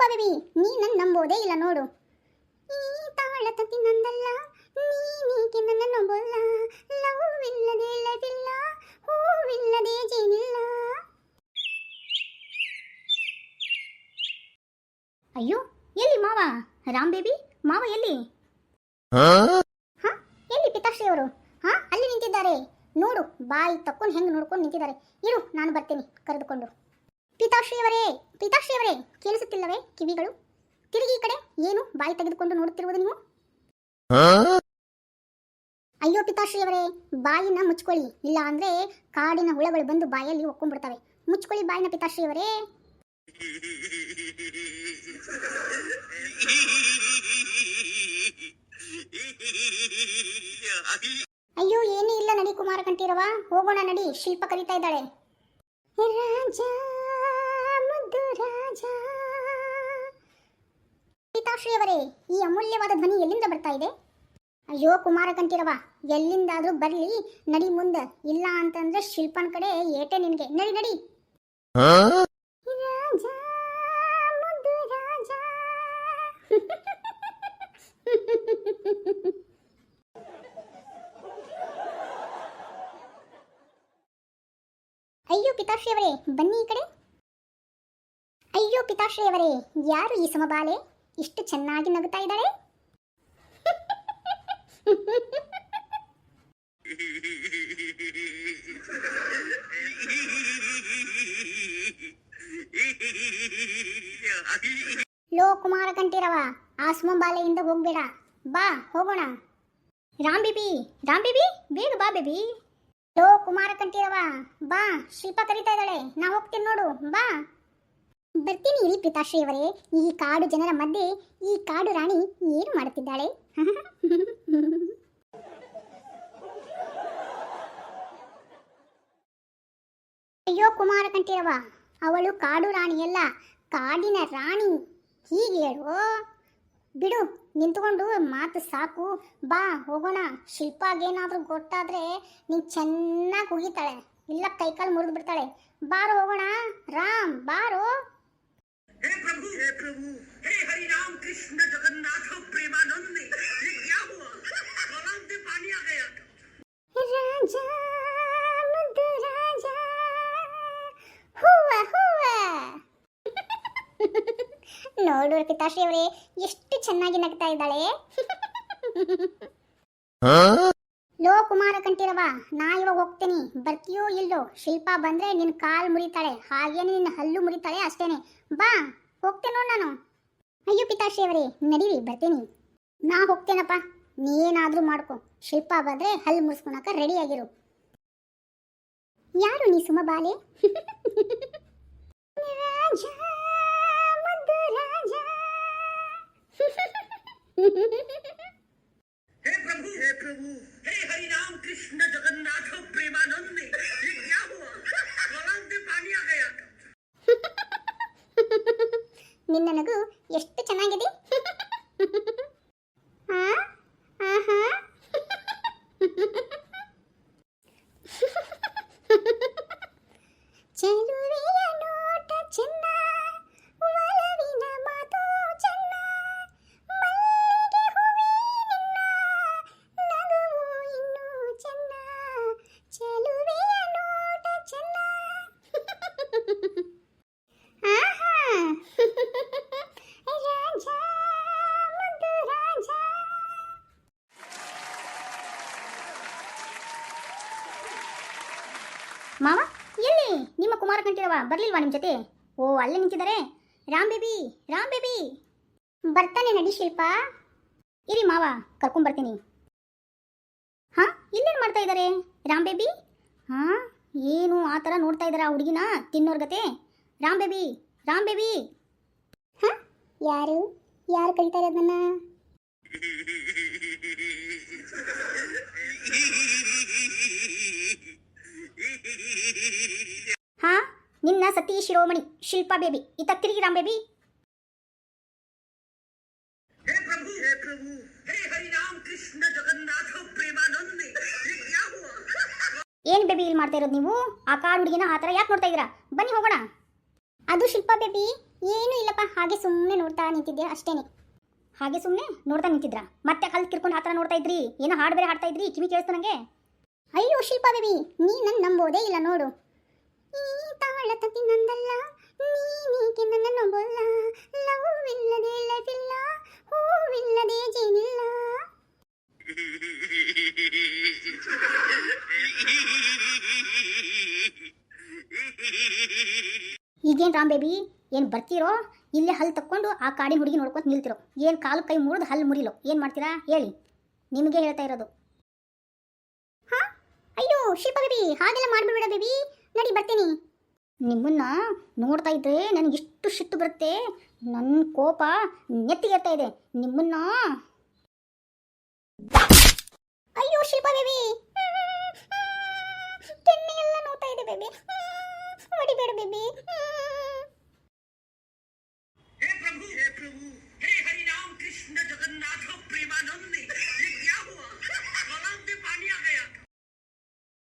Shilpa baby, ನೀ ನನ್ನ ನಂಬೋದೇ ಇಲ್ಲ ನೋಡು. ಈ ತಾಳ ತತ್ತಿ ನಂದಲ್ಲ, ನೀನೀಗೆ ನನ್ನ ನಂಬೋಲ್ಲ. ಲವ್ ಇಲ್ಲದೆ ಲವಿಲ್ಲ, ಹೂವಿಲ್ಲದೆ ಜೇನಿಲ್ಲ. ಅಯ್ಯೋ, ಎಲ್ಲಿ ಮಾವ? ರಾಮ್ ಬೇಬಿ, ಮಾವ ಎಲ್ಲಿ? ಎಲ್ಲಿ ಪಿತಾಶ್ರೀ ಅವರು? ಅಲ್ಲಿ ನಿಂತಿದ್ದಾರೆ ನೋಡು. ಬಾಯಿ ತಕ್ಕೊಂಡು ಹೆಂಗೆ ನೋಡ್ಕೊಂಡು ನಿಂತಿದ್ದಾರೆ. ಇರು, ನಾನು ಬರ್ತೇನೆ ಕರೆದುಕೊಂಡು. ಪಿತಾಶ್ರೀಯವರೇ, ಪಿತಾಶ್ರೀಯವರೇ, ಕೇಳಿಸುತ್ತಿಲ್ಲವೇ ಕಿವಿಗಳು? ತಿರುಗಿ ಈ ಕಡೆ. ಏನು ಬಾಯಿ ತೆಗೆದುಕೊಂಡು ನೋಡುತ್ತಿರುವುದು ನೀವು? ಅಯ್ಯೋ ಪಿತಾಶ್ರೀಯವರೇ, ಬಾಯಿನ ಮುಚ್ಕೊಳ್ಳಿ, ಇಲ್ಲ ಅಂದ್ರೆ ಕಾಡಿನ ಹುಳಗಳು ಬಂದು ಬಾಯಲ್ಲಿ ಒಕ್ಕೊಂಡ್ಬಿಡ್ತವೆ. ಮುಚ್ಕೊಳ್ಳಿ ಬಾಯಿನ ಪಿತಾಶ್ರೀಯವರೇ. ಅಯ್ಯೋ, ಏನೂ ಇಲ್ಲ, ನಡಿ ಕುಮಾರ ಕಂಠೀರವ, ಹೋಗೋಣ ನಡಿ. ಶಿಲ್ಪ ಕರೀತಾ ಇದ್ದಾಳೆ. ರಾಜ, ಮುದ್ದು ರಾಜ. ಪಿತಾಶ್ರೀಯವರೇ, ಈ ಅಮೂಲ್ಯವಾದ ಧ್ವನಿ ಎಲ್ಲಿಂದ ಬರ್ತಾ ಇದೆ? ಅಯ್ಯೋ ಕುಮಾರ ಕಂಠೀರವ, ಎಲ್ಲಿಂದಾದ್ರೂ ಬರ್ಲಿ, ನಡಿ ಮುಂದೆ. ಇಲ್ಲ ಅಂತಂದ್ರೆ ಶಿಲ್ಪನ್ ಕಡೆ ಏಟೆ ನಿನ್ಗೆ. ನಡಿ ನಡಿ. ರಾಜ, ಮುದ್ದು ರಾಜ. ಅಯ್ಯೋ ಪಿತಾಶ್ರೀಯವರೇ, ಬನ್ನಿ ಈ ಕಡೆ. ಅಯ್ಯೋ ಪಿತಾಶ್ರೀಯವರೇ, ಯಾರು ಈ ಸಮಬಾಲೆ? ಇಷ್ಟು ಚೆನ್ನಾಗಿ ನಗುತ್ತಾ ಇದ್ದಾಳೆ. ಲೋ ಕುಮಾರ ಕಂಠೀರವ, ಆ ಸುಮಬಾಲೆಯಿಂದ ಹೋಗ್ಬೇಡ, ಬಾ ಹೋಗೋಣ. ರಾಮ್ ಬೇಬಿ, ರಾಮ್ ಬೇಬಿ, ಬೇಗ ಬಾ ಬೇಬಿ. ಲೋ ಕುಮಾರ ಕಂಠೀರವ, ಬಾ, ಶಿಲ್ಪ ಕರೀತಾ ಇದ್ದಾಳೆ, ನಾ ಹೋಗ್ತೀನಿ ನೋಡು, ಬಾ. ಬರ್ತೀನಿ ಇರಿ ಪಿತಾಶ್ರೀಯವರೇ. ಈ ಕಾಡು ಜನರ ಮಧ್ಯೆ ಈ ಕಾಡು ರಾಣಿ ಏನು ಮಾಡುತ್ತಿದ್ದಾಳೆ? ಅಯ್ಯೋ ಕುಮಾರ ಕಂಠೀರವ, ಅವಳು ಕಾಡು ರಾಣಿಯಲ್ಲ, ಕಾಡಿನ ರಾಣಿ. ಹೀಗೆ ಹೇಳು. ಬಿಡು, ನಿಂತ್ಕೊಂಡು ಮಾತು ಸಾಕು, ಬಾ ಹೋಗೋಣ. ಶಿಲ್ಪಾಗೇನಾದ್ರೂ ಗೊತ್ತಾದ್ರೆ ನೀನು ಚೆನ್ನಾಗಿ ಉಗಿತಾಳೆ, ಇಲ್ಲ ಕೈಕಾಲು ಮುರಿದು ಬಿಡ್ತಾಳೆ. ಬಾರೋ ಹೋಗೋಣ. ರಾಮ್ ಬಾರೋ. हे प्रभु, हे हरि राम कृष्ण जगन्नाथ प्रेमानंद, ये क्या हुआ? गलाव में पानी आ गया. राजा, मुद्दु राजा, हुआ हुआ. ನೋಡು ಪಿತಾಶ್ರೀಯವರೇ, ಎಷ್ಟು ಚೆನ್ನಾಗಿ ನಗ್ತಾ ಇದ್ದಾಳೆ. ಲೋ ಕುಮಾರ ಕಂಠೀರವ, ನಾ ಇವಾಗ ಹೋಗ್ತೇನೆ, ಬರ್ತೀಯೋ ಇಲ್ಲೋ? ಶಿಲ್ಪ ಬಂದ್ರೆ ನಿನ್ನ ಕಾಲು ಮುರಿತಾಳೆ, ಹಾಗೇನೆ ನಿನ್ನ ಹಲ್ಲು ಮುರಿತಾಳೆ, ಅಷ್ಟೇನೆ. ಬಾ, ಹೋಗ್ತೇನೆ ನೋಡು ನಾನು. ಅಯ್ಯೋ ಪಿತಾಶ್ರೀಯವರೇ, ನಡೀರಿ, ಬರ್ತೇನೆ. ನಾ ಹೋಗ್ತೇನಪ್ಪ, ನೀನಾದ್ರೂ ಮಾಡ್ಕೊ. ಶಿಲ್ಪ ಬಂದ್ರೆ ಹಲ್ಲು ಮುರಿಸ್ಕೊಳಕ ರೆಡಿ ಆಗಿರು. ಯಾರು ನೀ ಸುಮಬಾಲೆ? ರಾಜ, ಮುದ್ದು ರಾಜ. हे प्रभु, हे हरि राम कृष्ण जगन्नाथ प्रेमानंद, ये क्या हुआ? गलाव में पानी आ गया. ನಿನ್ನ ನಗು ಎಷ್ಟು ಚೆನ್ನಾಗಿದೆ. ಚೆಲುವೆಯ ನೋಟ ಚೆನ್ನ, ಒಲವಿನ ಮಾತು ಚೆನ್ನ, ಮಲ್ಲಿಗೆ ಹೂವಿನ ನಗುವು ಇನ್ನೂ ಚೆನ್ನ, ಚೆಲುವೆಯ ನೋಟ ಚೆನ್ನ. ರಾಜ, ಮುದ್ದು ರಾಜ. ಮಾವ ಎಲ್ಲಿ? ನಿಮ್ಮ ಕುಮಾರ ಕಂಠೀರವ ಬರ್ಲಿಲ್ವಾ ನಿಮ್ಮ ಜೊತೆ? ಓ, ಅಲ್ಲೇ ನಿಂತಿದ್ದಾರೆ. Ram baby, Ram baby. ಬರ್ತಾನೆ ನಡಿ ಶಿಲ್ಪ. ಇರಿ ಮಾವ, ಕರ್ಕೊಂಡ್ಬರ್ತೀನಿ. ಹಾ, ಇಲ್ಲೇನು ಮಾಡ್ತಾ ಇದ್ದಾರೆ ರಾಮ್ ಬೇಬಿ? ಹಾ, ಏನು ಆ ಥರ ನೋಡ್ತಾ ಇದ್ದಾರೆ ಆ ಹುಡುಗಿನ ತಿನ್ನೋರ್ ಗತೆ? Ram baby, Ram baby. ಹಾ, ಯಾರು ಯಾರು ಕರೀತಾ ಇರೋದು ನನ್ನ? ಹಾ, ನಿನ್ನ ಸತಿ ಶಿರೋಮಣಿ ಶಿಲ್ಪಾ ಬೇಬಿ. ಇತ್ತ ತಿರುಗಿ ರಾಮ್ ಬೇಬಿ. हे प्रभु, हे हरि राम कृष्ण जगन्नाथ प्रेमानंद, ये क्या हुआ? ಏನು ಬೇಬಿ ಇಲ್ಲಿ ಮಾಡ್ತಾ ಇರೋದು ನೀವು? ಆ ಕಾಡು ಹುಡುಗಿನ ಆ ಥರ ಯಾಕೆ ನೋಡ್ತಾ ಇದ್ದೀರಾ? ಬನ್ನಿ ಹೋಗೋಣ. ಅದು ಶಿಲ್ಪ ಬೇಬಿ ಏನೂ ಇಲ್ಲಪ್ಪ, ಹಾಗೆ ಸುಮ್ಮನೆ ನೋಡ್ತಾ ನಿಂತಿದ್ದೆ ಅಷ್ಟೇನೆ. ಹಾಗೆ ಸುಮ್ಮನೆ ನೋಡ್ತಾ ನಿಂತಿದ್ರಾ? ಮತ್ತೆ ಕಲ್ ಕಿರ್ಕೊಂಡು ಆ ಥರ ನೋಡ್ತಾ ಇದ್ರಿ? ಏನೋ ಹಾಡು ಬೇರೆ ಹಾಡ್ತಾ ಇದ್ರಿ, ಕಿವಿ ಕೇಳಿಸ್ತು ನನಗೆ. ಅಯ್ಯೋ ಶಿಲ್ಪ ಬೇಬಿ, ನೀ ನನ್ನ ನಂಬೋದೇ ಇಲ್ಲ ನೋಡು. ಈ ತಾಳ ತತಿ ನಂದಲ್ಲ, ನೀನೇಕೆ ನನ್ನ ನಂಬೋಲ್ಲ, ಲವ್ವಿಲ್ಲದೆ ಲೈಫಿಲ್ಲ, ಹೂವಿಲ್ಲದೆ ಜೇನಿಲ್ಲ. ಈಗೇನು ರಾಮ್ ಬೇಬಿ, ಏನು ಬರ್ತೀರೋ ಇಲ್ಲೇ ಹಲ್ಲು ತಕ್ಕೊಂಡು ಆ ಕಾಡಿನ ಹುಡುಗಿ ನೋಡ್ಕೊತ ನಿಲ್ತಿರೋ? ಏನು ಕಾಲು ಕೈ ಮುರಿದು ಹಲ್ಲು ಮುರಿಲೋ? ಏನು ಮಾಡ್ತೀರಾ ಹೇಳಿ? ನಿಮಗೆ ಹೇಳ್ತಾ ಇರೋದು. ಹಾಂ, ಅಯ್ಯೋ ಶಿಲ್ಪ ಬೇಬಿ, ಹಾಗೆಲ್ಲ ಮಾಡಿಬಿಡ ಬೇಬಿ, ನಡಿ ಬರ್ತೀನಿ. ನಿಮ್ಮನ್ನ ನೋಡ್ತಾ ಇದ್ರೆ ನನಗಿಷ್ಟು ಸಿಟ್ಟು ಬರುತ್ತೆ, ನನ್ನ ಕೋಪ ನೆತ್ತಿಗೇರ್ತಾ ಇದೆ ನಿಮ್ಮನ್ನ. ಅಯ್ಯೋ ಶಿಲ್ಪ ಬೇಬಿ, ಕೆನ್ನೆ ಎಲ್ಲ ನೋಡ್ತಾ ಇದೆ ಬೇಬಿ, ಹೊಡಿಬೇಡ ಬೇಬಿ.